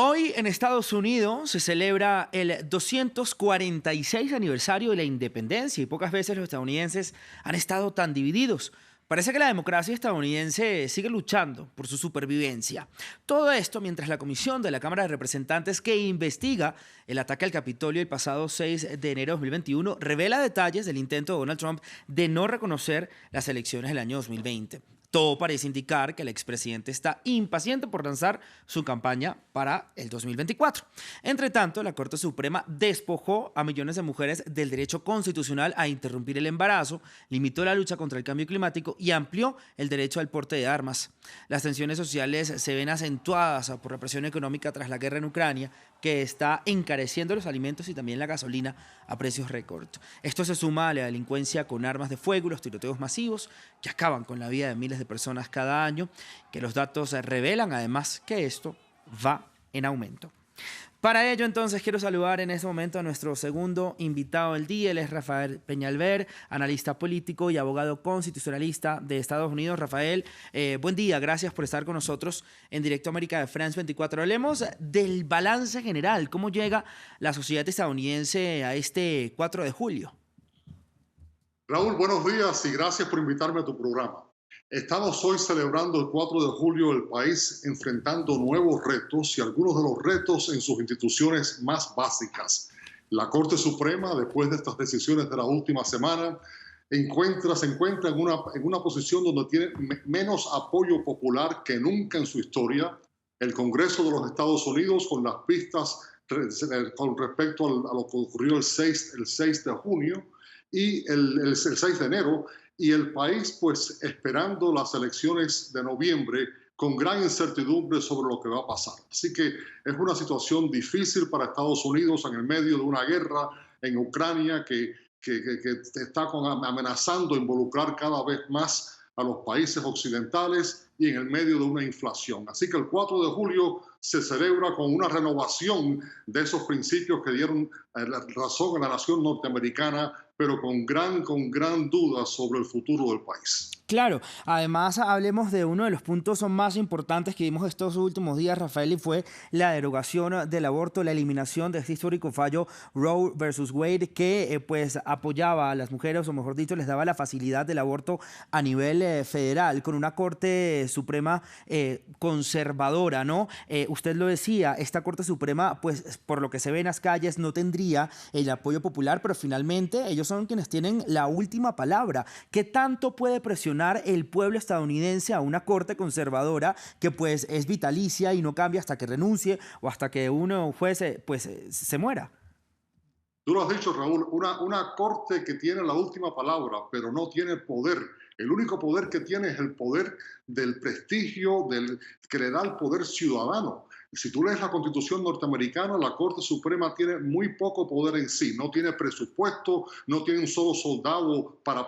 Hoy en Estados Unidos se celebra el 246 aniversario de la independencia y pocas veces los estadounidenses han estado tan divididos. Parece que la democracia estadounidense sigue luchando por su supervivencia. Todo esto mientras la comisión de la Cámara de Representantes que investiga el ataque al Capitolio el pasado 6 de enero de 2021 revela detalles del intento de Donald Trump de no reconocer las elecciones del año 2020. Todo parece indicar que el expresidente está impaciente por lanzar su campaña para el 2024. Entre tanto, la Corte Suprema despojó a millones de mujeres del derecho constitucional a interrumpir el embarazo, limitó la lucha contra el cambio climático y amplió el derecho al porte de armas. Las tensiones sociales se ven acentuadas por la presión económica tras la guerra en Ucrania, que está encareciendo los alimentos y también la gasolina a precios récord. Esto se suma a la delincuencia con armas de fuego y los tiroteos masivos que acaban con la vida de miles de personas cada año, que los datos revelan además que esto va en aumento. Para ello, entonces, quiero saludar en este momento a nuestro segundo invitado del día. Él es Rafael Peñalver, analista político y abogado constitucionalista de Estados Unidos. Rafael, buen día, gracias por estar con nosotros en Directo América de France 24. Hablemos del balance general. ¿Cómo llega la sociedad estadounidense a este 4 de julio? Raúl, buenos días y gracias por invitarme a tu programa. Estamos hoy celebrando el 4 de julio el país enfrentando nuevos retos y algunos de los retos en sus instituciones más básicas. La Corte Suprema, después de estas decisiones de la última semana, se encuentra en una posición donde tiene menos apoyo popular que nunca en su historia. El Congreso de los Estados Unidos, con las pistas con respecto a lo que ocurrió el 6 de junio y el 6 de enero, y el país pues esperando las elecciones de noviembre con gran incertidumbre sobre lo que va a pasar. Así que es una situación difícil para Estados Unidos en el medio de una guerra en Ucrania que está amenazando involucrar cada vez más a los países occidentales y en el medio de una inflación. Así que el 4 de julio se celebra con una renovación de esos principios que dieron razón a la nación norteamericana, pero con gran duda sobre el futuro del país. Claro, además hablemos de uno de los puntos más importantes que vimos estos últimos días, Rafael, y fue la derogación del aborto, la eliminación de este histórico fallo Roe versus Wade, que pues apoyaba a las mujeres, o mejor dicho, les daba la facilidad del aborto a nivel federal, con una Corte Suprema conservadora, ¿no? Usted lo decía, esta Corte Suprema, pues por lo que se ve en las calles, no tendría el apoyo popular, pero finalmente ellos son quienes tienen la última palabra. ¿Qué tanto puede presionar el pueblo estadounidense a una corte conservadora que pues es vitalicia y no cambia hasta que renuncie o hasta que un juez pues se muera? Tú lo has dicho, Raúl, una corte que tiene la última palabra, pero no tiene poder. El único poder que tiene es el poder del prestigio, que le da el poder ciudadano. Si tú lees la Constitución norteamericana, la Corte Suprema tiene muy poco poder en sí. No tiene presupuesto, no tiene un solo soldado para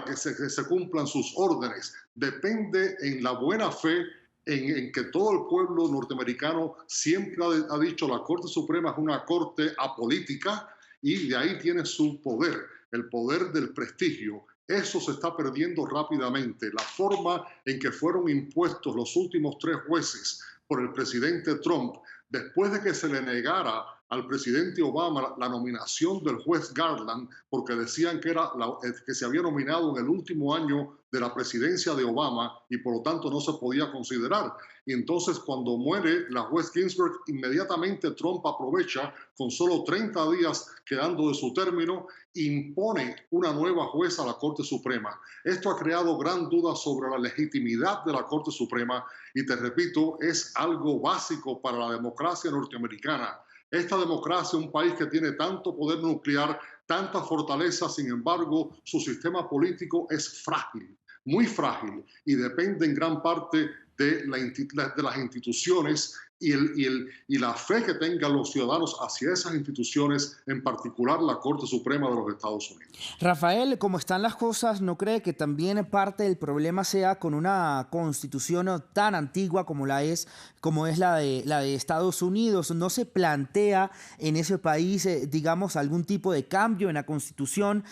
que se cumplan sus órdenes. Depende en la buena fe en que todo el pueblo norteamericano siempre ha dicho la Corte Suprema es una corte apolítica y de ahí tiene su poder, el poder del prestigio. Eso se está perdiendo rápidamente. La forma en que fueron impuestos los últimos 3 jueces por el presidente Trump, después de que se le negara al presidente Obama la nominación del juez Garland, porque decían que se había nominado en el último año de la presidencia de Obama y por lo tanto no se podía considerar. Y entonces cuando muere la juez Ginsburg, inmediatamente Trump aprovecha, con solo 30 días quedando de su término, impone una nueva jueza a la Corte Suprema. Esto ha creado gran duda sobre la legitimidad de la Corte Suprema y te repito, es algo básico para la democracia norteamericana. Esta democracia, un país que tiene tanto poder nuclear, tanta fortaleza, sin embargo, su sistema político es frágil, muy frágil, y depende en gran parte de las instituciones y la fe que tengan los ciudadanos hacia esas instituciones, en particular la Corte Suprema de los Estados Unidos. Rafael, como están las cosas, ¿no cree que también parte del problema sea con una constitución tan antigua como es la de Estados Unidos? ¿No se plantea en ese país, digamos, algún tipo de cambio en la constitución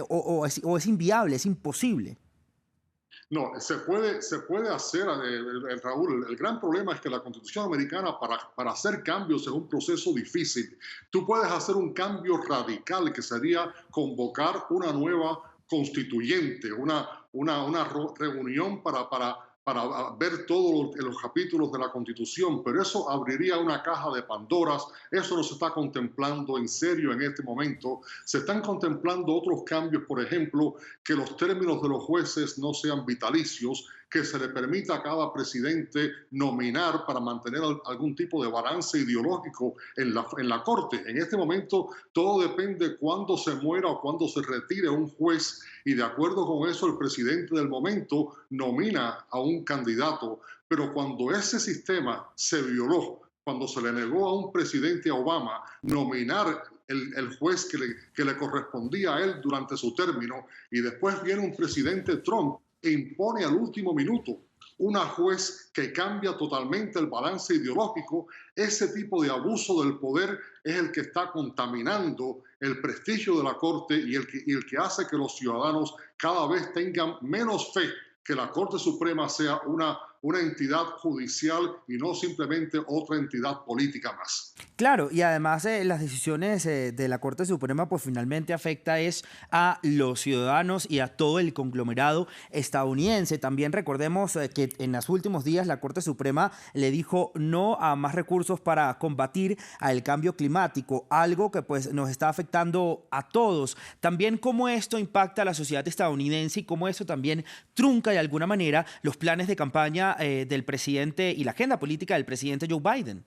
o es inviable, es imposible? No, se puede hacer, Raúl. El gran problema es que la Constitución americana, para hacer cambios, es un proceso difícil. Tú puedes hacer un cambio radical, que sería convocar una nueva constituyente, reunión para ver todos los capítulos de la Constitución, pero eso abriría una caja de Pandoras. Eso no se está contemplando en serio en este momento. Se están contemplando otros cambios, por ejemplo, que los términos de los jueces no sean vitalicios, que se le permita a cada presidente nominar para mantener algún tipo de balance ideológico en la Corte. En este momento todo depende de cuándo se muera o cuándo se retire un juez, y de acuerdo con eso el presidente del momento nomina a un candidato. Pero cuando ese sistema se violó, cuando se le negó a un presidente, a Obama, nominar el juez que le correspondía a él durante su término, y después viene un presidente Trump e impone al último minuto una juez que cambia totalmente el balance ideológico, ese tipo de abuso del poder es el que está contaminando el prestigio de la Corte, y el que hace que los ciudadanos cada vez tengan menos fe que la Corte Suprema sea una entidad judicial y no simplemente otra entidad política más. Claro, y además las decisiones de la Corte Suprema pues finalmente afecta es a los ciudadanos y a todo el conglomerado estadounidense. También recordemos que en los últimos días la Corte Suprema le dijo no a más recursos para combatir al cambio climático, algo que pues nos está afectando a todos. También cómo esto impacta a la sociedad estadounidense y cómo eso también trunca de alguna manera los planes de campaña del presidente y la agenda política del presidente Joe Biden.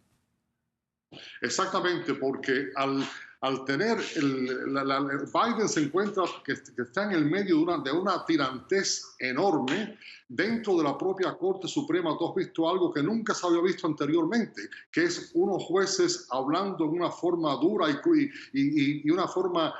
Exactamente, porque al tener Biden se encuentra que está en el medio de una tirantez enorme dentro de la propia Corte Suprema. Tú has visto algo que nunca se había visto anteriormente, que es unos jueces hablando en una forma dura y una forma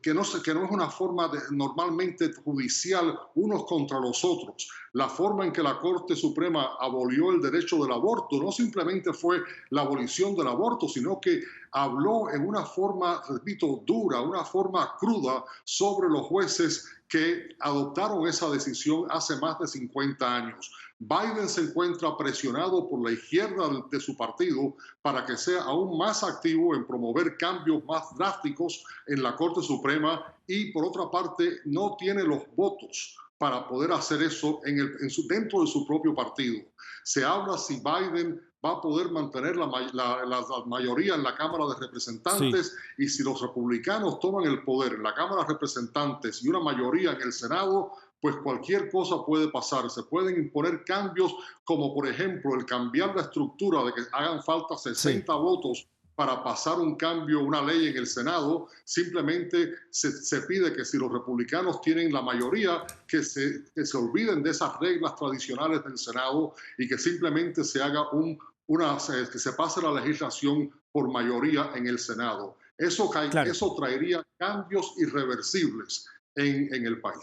que no es una forma normalmente judicial, unos contra los otros. La forma en que la Corte Suprema abolió el derecho del aborto no simplemente fue la abolición del aborto, sino que habló en una forma, repito, dura, una forma cruda sobre los jueces que adoptaron esa decisión hace más de 50 años. Biden se encuentra presionado por la izquierda de su partido para que sea aún más activo en promover cambios más drásticos en la Corte Suprema, y por otra parte no tiene los votos para poder hacer eso dentro de su propio partido. Se habla si Biden va a poder mantener la mayoría en la Cámara de Sí. Representantes, y si los republicanos toman el poder en la Cámara de Representantes y una mayoría en el Senado, pues cualquier cosa puede pasar. Se pueden imponer cambios como, por ejemplo, el cambiar la estructura de que hagan falta Sí. 60 votos para pasar un cambio, una ley en el Senado. Simplemente se pide que si los republicanos tienen la mayoría, que se olviden de esas reglas tradicionales del Senado y que simplemente se haga que se pase la legislación por mayoría en el Senado. Claro. Eso traería cambios irreversibles en el país.